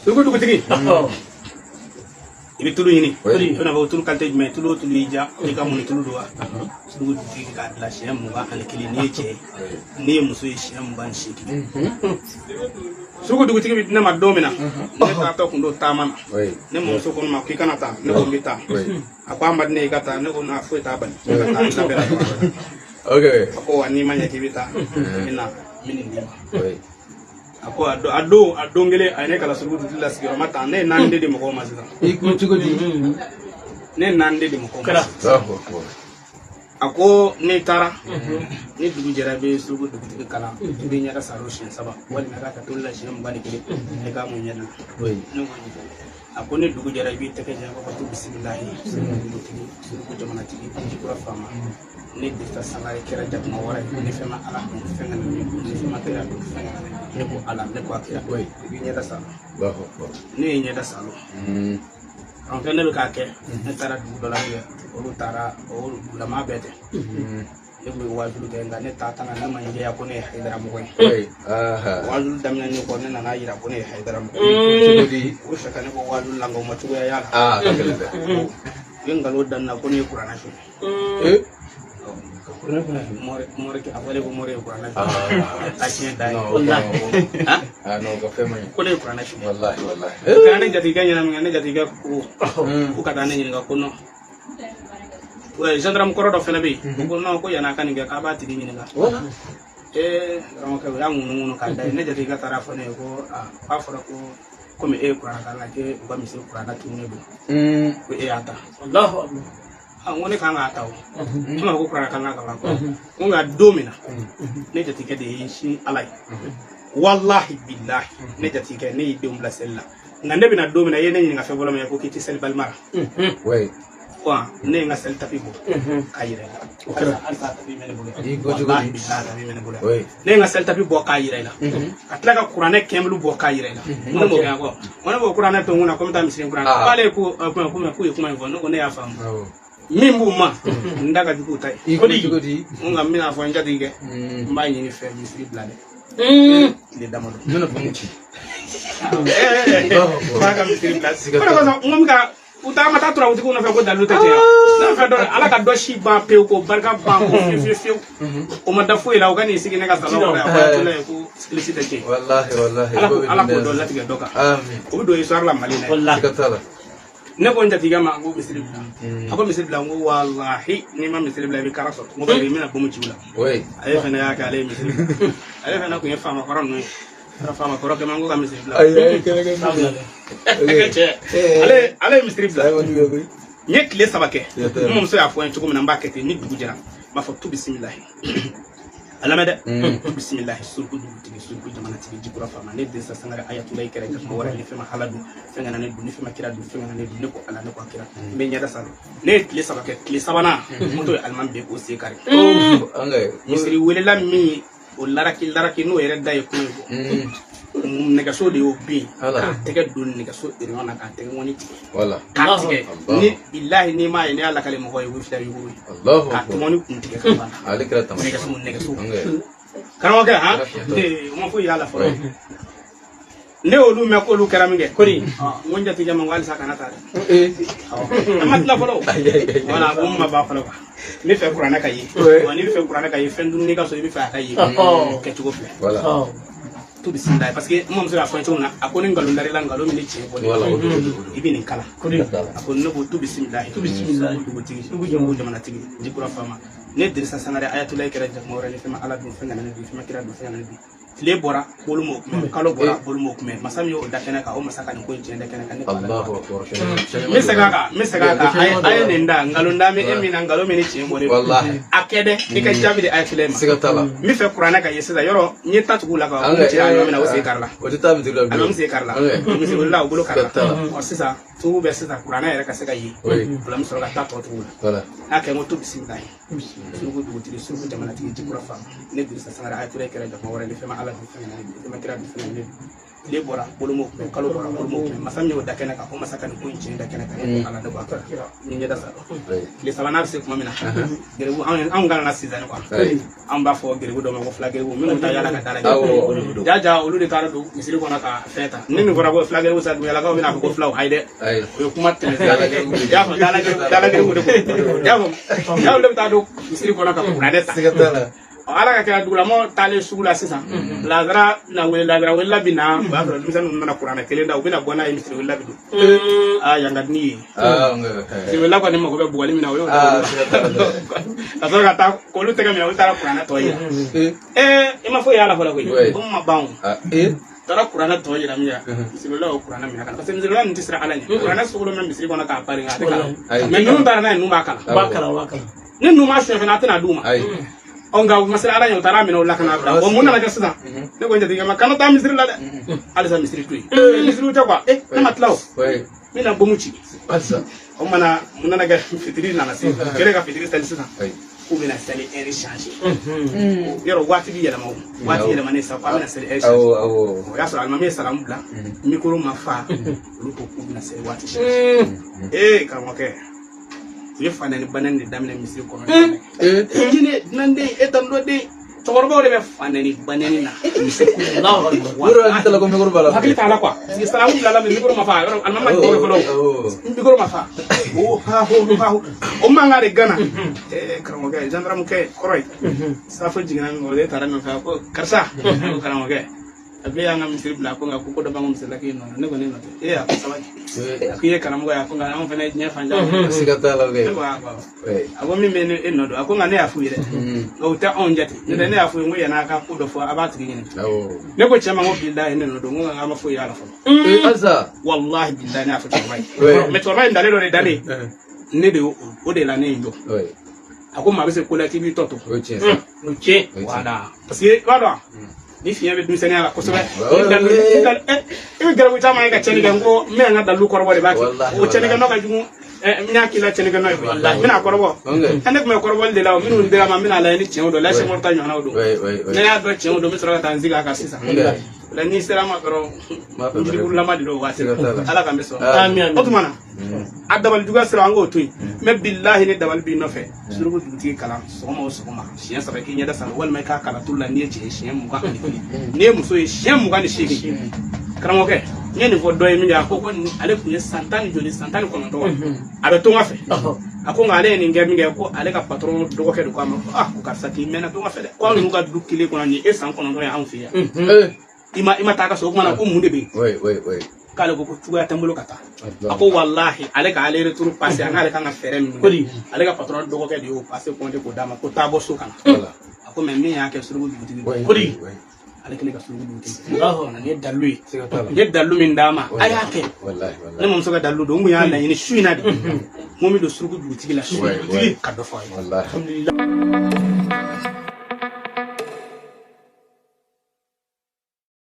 suruku dugutigi ibi tulu yini fana ba tulu kalte me tulu ija ni ka mun tulu do suruku dugutigi ka la shem mu ba alkili ne ce ne muso shem ban shi suruku dugutigi bi na ma domina ne ta to kundo tamana ne muso ko ma ki kana ta ne ko mita akwa mbad ne gata ne ko na fu ta ban okay ko ani manya kibita ina mini ndima ako ado ngele ane kala surugu dilla sigiro mata ne nande de mako masita iko tugodi ne nande de mako ako ne tara ne dugu jarabe surugu dugu kala be nyara saro shin saba wani na ka tolla shi mbani kile ne ka mun yana ne ako ne dugu jarabe take jaba ko bismillah surugu jamana tigi jikura fama ne difta sangare kera jakma wara ne fema ala fenga ne fema kera fenga ne ko ala ne ko akira bi nyeda salo ne nyeda salo on kan ne ka ke ne tara du dola ya o tara o la ma bete ne ko wajulu ke ngane tata na ma nje ya ko ne haidara mo koy wajulu damna ne ko ne na yira ko ne haidara mo di o shaka ne ko wajulu lango ma tugo ya yala ngalo dan na ko ne qur'ana shi more ke afale ko more qur'ana tashin dai wallahi no ko fema ko ne qur'ana shi wallahi kana jati ganya na jati ga ko kata ne nga ko no wa gendarme ko do fena be ko no ko yana kan ga ka ba ti ni nga ron ka ya ngunu ka dai ne jati ga tara fane ko a fara ko me qur'ana kana ke ba mi se qur'ana tune do ko ata Allahu akbar ngone kanga taw tuma ko kura kanga kala ko nga domina ne jati ke de shi alai wallahi billahi ne jati ke ne de umbla sella ngande bina domina yene nga fe bolama ko kiti sel balmara way wa ne nga sel tapi bo kayire alfa tapi mene bo wallahi billahi tapi mene bo ne nga sel tapi bo kayire la atla ka qur'ane kemlu bo kayire la mo mo ga ko wona bo qur'ane to nguna ko mta misrin qur'ane bale ko kuma no ne ya fam mimbu ma ndaga dugu tay kodi nga mina fo njadi ge mbay ni fe mi fi blade le damalo nono ko muti ba ka mi fi blade ko ko ngom ka utama ta tura uti ko na fe ko dalu tete na fe do ala ka do shi ba pe ko barka ba ko fi o ma da fo ila o gani sigi ne ka sala ko ya ko le ko explicite ke wallahi ala ko do lati ge doka amin o do isar la malina wallahi ka tala ne ko njati gama ngo misri bla ako misri bla ngo wallahi ni ma misri bla bi karaso mo be mina bomu ci bla oui ay fana ya ka ale misri ay fana ko yefa ma koron no fama ko roke mango ka misri bla ay ale misri bla nye kile sabake mo so ya fo en tuko mina mbakete ni dugu jara ma fo tu bismillah alamada bismillah surku dugu surku jamana tigi jikura fama ne de sa sangara ayatulay kere ka mo wara ni fema haladu fenga na ne du ni fema kira du fenga na ne du ne ko ala ne ko akira be nyada sa ne kile sabake kile sabana moto alman be ko se kare angay misri wele la mi o laraki no yere day ko negaso de obi ka tege don negaso irwana ka tege woni ti wala ka tege ni billahi ni ma ni ala kale mo koy wi fitari wi allah ka to moni kun tege ka alikra tam negaso kan waka ha mo fu yala fo ne olu me ko lu karaminge kori wonja ti jama wal sakana ta amatla folo wala umma ba folo mi fe qur'ana kayi woni mi fe qur'ana kayi fendu negaso mi fa kayi ke tugo fe wala tout bismillah parce que mom sera fo tuna akoni ngalo ndari la ngalo mi ci ko wala ibini kala akoni no tout bismillah dugo tigi dugo jom jamana tigi jikura fama ne dirisa sanare ayatullah kera jakmo rani fema ala dum fenga nan bi fema kira dum fenga nan bi tile bora bolumo kalo bora bolumo kuma masami o dakena ka o masaka ni ko jende kana kan Allahu akbar mesaka ka ay nenda ngalo ndame emina ngalo mi ni ci mo wallahi akede dika jabi de ayatullah sigatala mi fe qur'ana ka yesa yoro ni tatu la ka o ci ayo mina o se karla o ci tabi dilo bi o se karla mi se wala o bolo karla o sisa tu be sisa qur'ana yere ka se ka yi wala mi so ka tatu tu wala ake mo tu bismillah sugu du tili sugu jamana tigi jikura fam ne dirisa sangara ayatullah kera jakmo rani fema ala du fana ma kira du fana le bora bolomo kalo bora bolomo masam nyo da kana ka ko masaka ni ko inci da kana ka ala da ba kira ni da sa le sabana se kuma mina gere wu an ngana na season ko an ba fo gere wu do ma ko flagere wu min ta yala ka dala jaja olu de kala do misiri ko na ka feta ni mi fora ko flagere wu sa du yala ka mina ko flaw hayde ko kuma tele ya ko dala gere wu de ko ya le ta do misiri ko na ka kuna de sa ala ka kira dugula mo tale sugula sisan lazara na wela bina ba fara dumisan nuna kurana kelen da ubina bona imisiri wela bidu yanga ni si wela ko ni mo ko be bugali mina wo azora ta ko lu tega mina wala kurana to ya ima fo ya la fo la ko ma bawo tara kurana to ya miya si wela ko kurana mina kan parce que misiri wala ntisra ala ni kurana sugulu men misiri ko na ka pari ngate kala men nunu dara na numa kala ni numa shwe na tana duma onga masala ara nyotara mina wala kana bra o munna na kasa ne ko njati ma kana ta misiri la de alisa misiri tu misiri ta kwa na matlao mina bomuchi alisa o mana munna na ga fitiri na na se kere ga fitiri ta lisa ko mina sali eri change yoro wati bi yela mawu wati yela mane sa kwa mina sali eri change ya so alma me salam bla mikoro mafa lu ko mina sali wati change ka mo ke ye fana ni banan ni damne misiri ko kine nande etan do de togorbo de be fana ni banani na misiri ko Allahu akbar woro antala ko mikoro bala hakili taala kwa si salamu la mikoro mafa almama ko ko mikoro mafa o mangare gana karamo ke gendarme ke koroy sa fa jigana ngol de tarano fa ko karsa karamo ke abli anga misiri bla ko ngako ko do bangom se laki no ne ko ne no ya sawaji akiye karamo ya ko ngana on fene nya fanja sigata la ge abo mi mene enodo ako ngane afu yire o ta on jati ne ne afu ngo ya na ka ko do fo abati gine ne ko chama ngo billahi ne no do ngo ngama fo ya la fo azza wallahi billahi na afu to bai me to bai ndale do ne dale ne de o de la ne ndo ako ma be se ko la ti bi toto o che wala parce que wala ni fiye be dum sene ala ko sobe e garabu chama ga cheni gango me nga dalu korbo de baki o cheni ga no ga jumu mina kila cheni ga no wallahi mina korbo ande ko korbo de la minu de ma mina la ni chen do la se morta nyana do ne ya do chen do mi sura ta nziga ka sisa la ni sera ma koro ndi bur la ma di do wati ala ka meso amin otumana adabal juga sira ngo tuy me billahi ni dabal bi no fe suru duti kala soma shiyan sabe kin yada sal wal mai ka kala tulla ni ce shiyan mu ga ne mu so shiyan mu ga ni shiki karamo ke ne ni fodo mi ya ko ale ku santani joni santani ko ndo abe to ngafe ako ngale ni ngemi nge ko ale ka patron do ko ke do ko ma ko karsati mena to ngafe ko nu ga du kile ko ni e san ko ndo ya an fiya ima taka so ko mana ko munde be kale ko tuga tambolo kata ako wallahi ale ka ale retour passer ngale ka ngafere mi ale ka patron do ko ke dio passer ko ko dama ko tabo so kana ako men mi ya ke suru bi kodi ale kele ka suru bi Allahu na ne dalu min dama aya ke wallahi ne mom so ka dalu do nguya na ni shuina de momi do suru bi la shuina ka do fa wallahi alhamdulillah